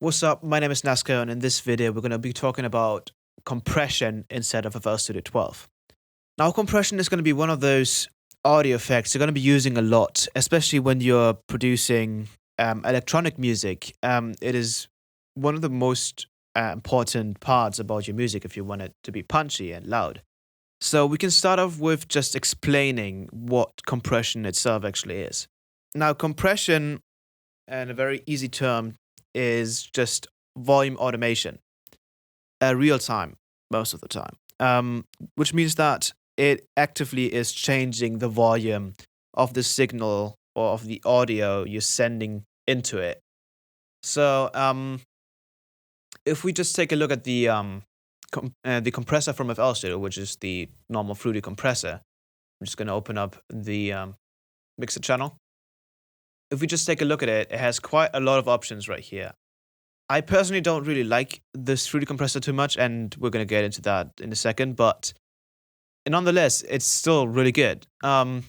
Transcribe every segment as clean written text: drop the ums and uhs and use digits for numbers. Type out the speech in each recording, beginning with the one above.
What's up? My name is Nasko, and in this video, we're going to be talking about compression instead of FL Studio 12. Now, compression is going to be one of those audio effects you're going to be using a lot, especially when you're producing electronic music. It is one of the most important parts about your music if you want it to be punchy and loud. So we can start off with just explaining what compression itself actually is. Now, compression, and a very easy term, is just volume automation, real time most of the time, which means that it actively is changing the volume of the signal or of the audio you're sending into it. So if we just take a look at the compressor from FL Studio, which is the normal Fruity compressor, I'm just going to open up the mixer channel. If we just take a look at it, it has quite a lot of options right here. I personally don't really like this Fruity compressor too much, and we're going to get into that in a second, but nonetheless, it's still really good. So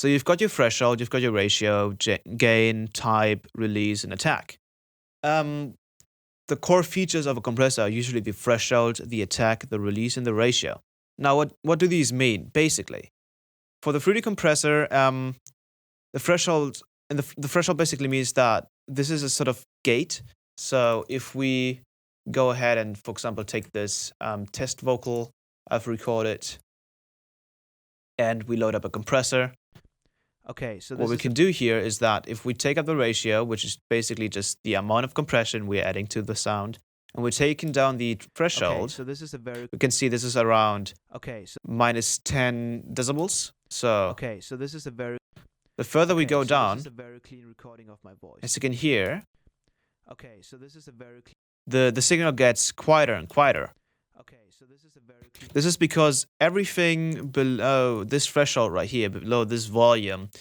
you've got your threshold, you've got your ratio, gain, type, release, and attack. The core features of a compressor are usually the threshold, the attack, the release, and the ratio. Now, what do these mean, basically? For the Fruity compressor, the threshold basically means that this is a sort of gate. So if we go ahead and, for example, take this test vocal I've recorded, and we load up a compressor. Okay, so what we can do here is that if we take up the ratio, which is basically just the amount of compression we're adding to the sound, and we're taking down the threshold, so this is we can see this is around minus 10 decibels. So this is the further we go down, this is a very clean recording of my voice. As you can hear, the signal gets quieter and quieter. This is because everything below this threshold right here, below this volume,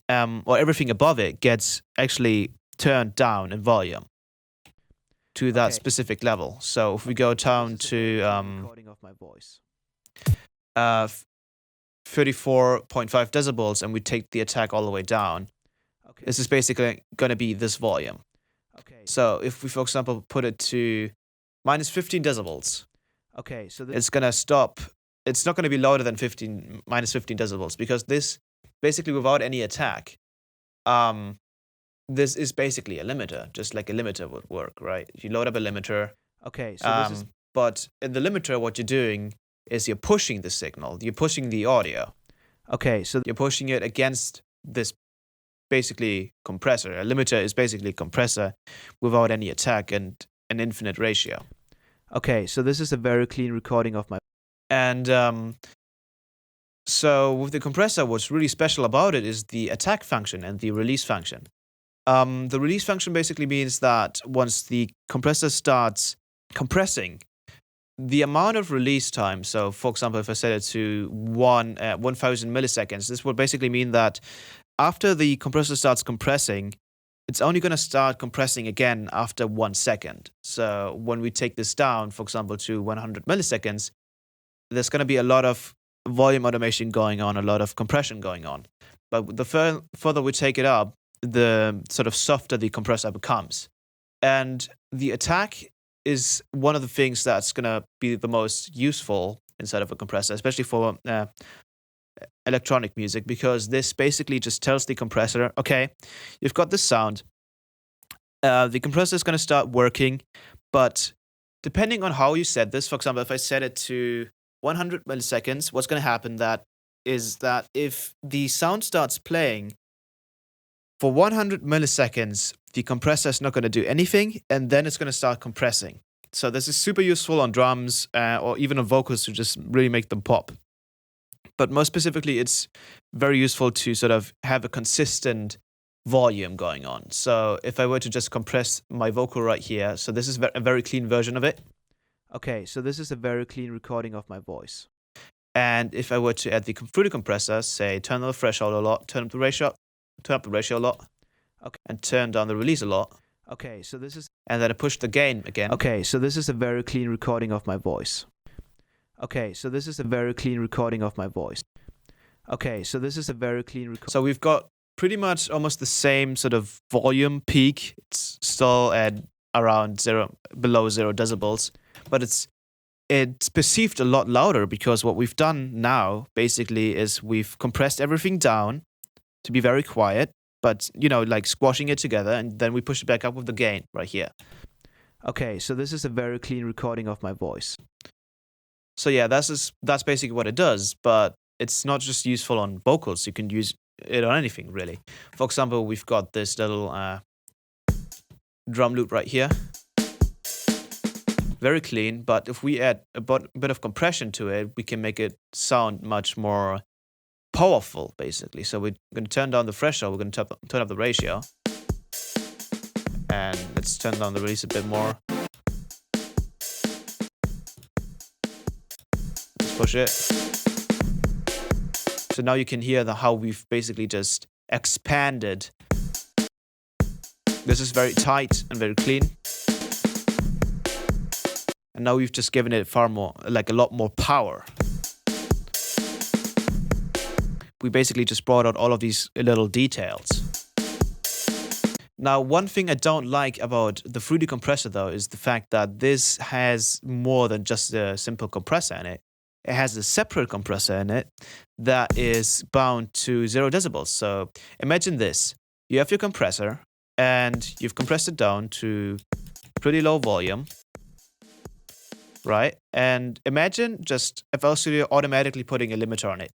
or everything above it, gets actually turned down in volume to that specific level. So if we go down to 34.5 decibels and we take the attack all the way down, this is basically going to be this volume. So if we, for example, put it to minus 15 decibels, it's going to stop. It's not going to be louder than minus 15 decibels, because this, basically without any attack, this is basically a limiter, just like a limiter would work, right? You load up a limiter. But in the limiter, what you're doing is you're pushing the signal. You're pushing the audio. So you're pushing it against this basically compressor. A limiter is basically a compressor without any attack and an infinite ratio. So this is a very clean recording of my... And so with the compressor, what's really special about it is the attack function and the release function. The release function basically means that once the compressor starts compressing, the amount of release time, so for example, if I set it to 1000 milliseconds, this would basically mean that after the compressor starts compressing, it's only going to start compressing again after 1 second. So when we take this down, for example, to 100 milliseconds, there's going to be a lot of volume automation going on, a lot of compression going on. But the further we take it up, the sort of softer the compressor becomes. And the attack is one of the things that's going to be the most useful inside of a compressor, especially for electronic music, because this basically just tells the compressor, okay, you've got this sound. The compressor is going to start working, but depending on how you set this, for example, if I set it to 100 milliseconds, what's going to happen is that if the sound starts playing for 100 milliseconds, the compressor is not going to do anything, and then it's going to start compressing. So this is super useful on drums or even on vocals to just really make them pop. But most specifically, it's very useful to sort of have a consistent volume going on. So if I were to just compress my vocal right here, so this is a very clean version of it. So this is a very clean recording of my voice. And if I were to add the Fruity compressor, say turn on the threshold a lot, turn up the ratio a lot, and turn down the release a lot. And then I push the gain again. So this is a very clean recording of my voice. So this is a very clean recording of my voice. So this is a very clean So we've got pretty much almost the same sort of volume peak. It's still at around below 0 decibels, but it's perceived a lot louder because what we've done now basically is we've compressed everything down to be very quiet, but like squashing it together, and then we push it back up with the gain right here. Okay, so this is a very clean recording of my voice. So yeah, that's basically what it does, but it's not just useful on vocals. You can use it on anything, really. For example, we've got this little drum loop right here. Very clean, but if we add a bit of compression to it, we can make it sound much more powerful, basically. So we're going to turn down the threshold, we're going to turn up the ratio. And let's turn down the release a bit more. Let's push it. So now you can hear how we've basically just expanded. This is very tight and very clean. And now we've just given it far more, like a lot more power. We basically just brought out all of these little details. Now, one thing I don't like about the 3D compressor, though, is the fact that this has more than just a simple compressor in it. It has a separate compressor in it that is bound to 0 decibels. So imagine this. You have your compressor, and you've compressed it down to pretty low volume. Right? And imagine just FL Studio automatically putting a limiter on it.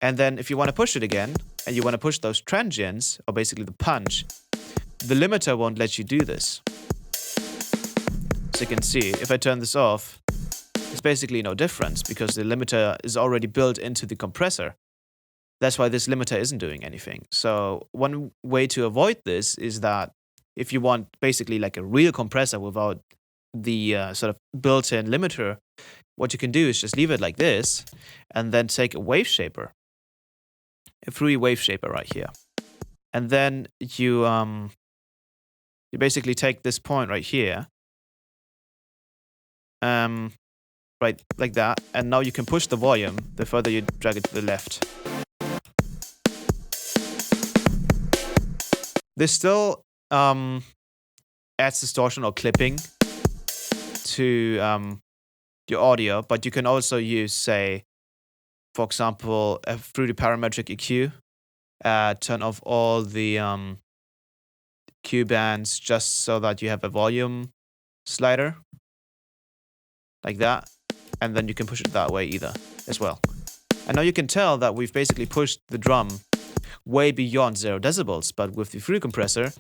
And then if you want to push it again, and you want to push those transients, or basically the punch, the limiter won't let you do this. So you can see, if I turn this off, there's basically no difference because the limiter is already built into the compressor. That's why this limiter isn't doing anything. So one way to avoid this is that if you want basically like a real compressor without the sort of built-in limiter, what you can do is just leave it like this and then take a Waveshaper, a free Waveshaper right here. And then you basically take this point right here, right like that, and now you can push the volume the further you drag it to the left. This still adds distortion or clipping to your audio, but you can also use, say, for example, through the parametric EQ, turn off all the Q bands just so that you have a volume slider like that, and then you can push it that way either as well. And now you can tell that we've basically pushed the drum way beyond 0 decibels, but with the free compressor,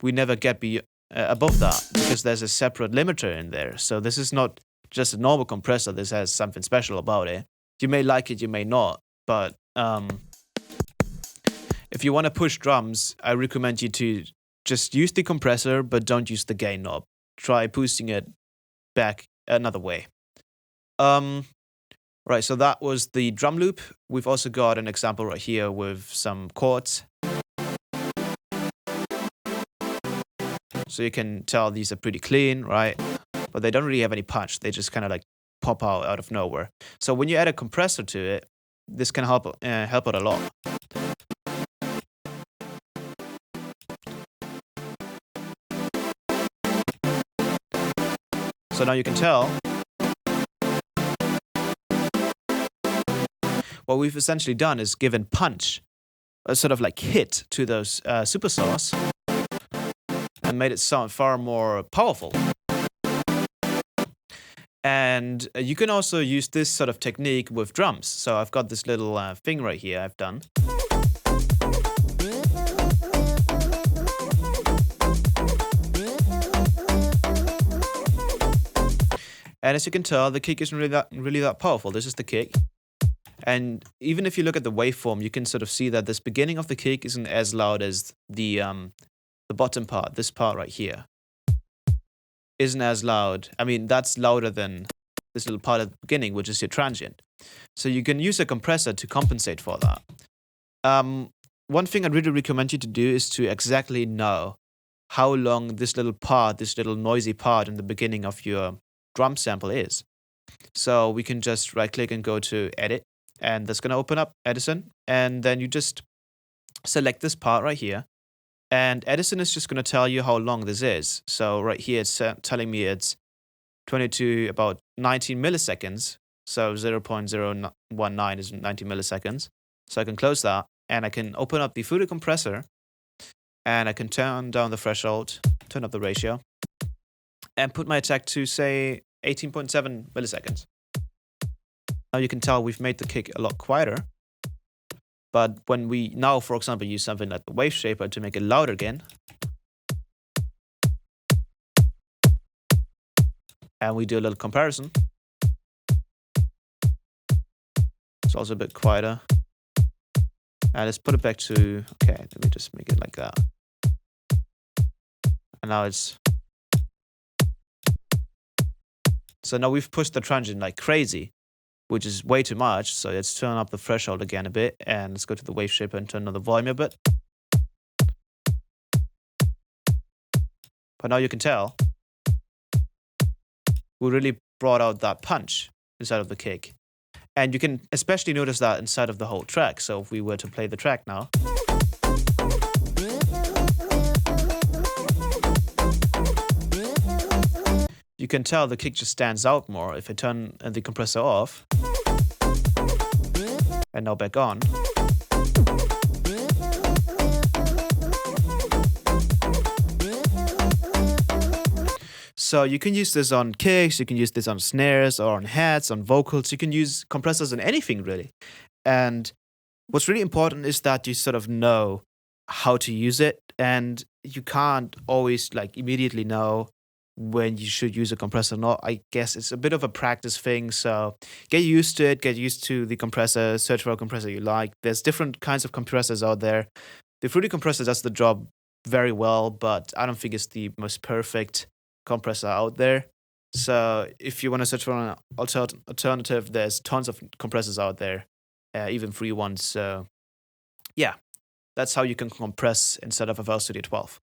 we never get above that because there's a separate limiter in there. So this is not just a normal compressor. This has something special about it. You may like it, you may not, but if you want to push drums, I recommend you to just use the compressor, but don't use the gain knob. Try boosting it back another way. Right, so that was the drum loop. We've also got an example right here with some chords. So you can tell these are pretty clean, right? But they don't really have any punch. They just kind of like pop out of nowhere. So when you add a compressor to it, this can help out a lot. So now you can tell what we've essentially done is given punch, a sort of like hit to those supersaws, and made it sound far more powerful. And you can also use this sort of technique with drums. So I've got this little thing right here I've done. And as you can tell, the kick isn't really that powerful. This is the kick. And even if you look at the waveform, you can sort of see that this beginning of the kick isn't as loud as the bottom part, this part right here. Isn't as loud. I mean, that's louder than this little part at the beginning, which is your transient. So you can use a compressor to compensate for that. One thing I'd really recommend you to do is to exactly know how long this little part, this little noisy part in the beginning of your drum sample is. So we can just right click and go to edit, and that's going to open up Edison, and then you just select this part right here, And Edison is just going to tell you how long this is. So right here, it's telling me it's 22, about 19 milliseconds. So 0.019 is 90 milliseconds. So I can close that, and I can open up the Food compressor, and I can turn down the threshold, turn up the ratio, and put my attack to, say, 18.7 milliseconds. Now you can tell we've made the kick a lot quieter. But when we now, for example, use something like the Waveshaper to make it louder again, and we do a little comparison, it's also a bit quieter. And let's put it back to, okay, let me just make it like that. And now it's, so now we've pushed the transient like crazy, which is way too much. So let's turn up the threshold again a bit, and let's go to the Waveshaper and turn on the volume a bit. But now you can tell we really brought out that punch inside of the kick. And you can especially notice that inside of the whole track. So if we were to play the track now, you can tell the kick just stands out more. If I turn the compressor off, and now back on, so you can use this on kicks, you can use this on snares or on hats, on vocals. You can use compressors on anything, really. And what's really important is that you sort of know how to use it, and you can't always like immediately know when you should use a compressor or not. I guess it's a bit of a practice thing, so get used to it, get used to the compressor, search for a compressor you like. There's different kinds of compressors out there. The Fruity compressor does the job very well, but I don't think it's the most perfect compressor out there. So if you want to search for an alternative, there's tons of compressors out there, even free ones. So yeah, that's how you can compress instead of a Studio 12.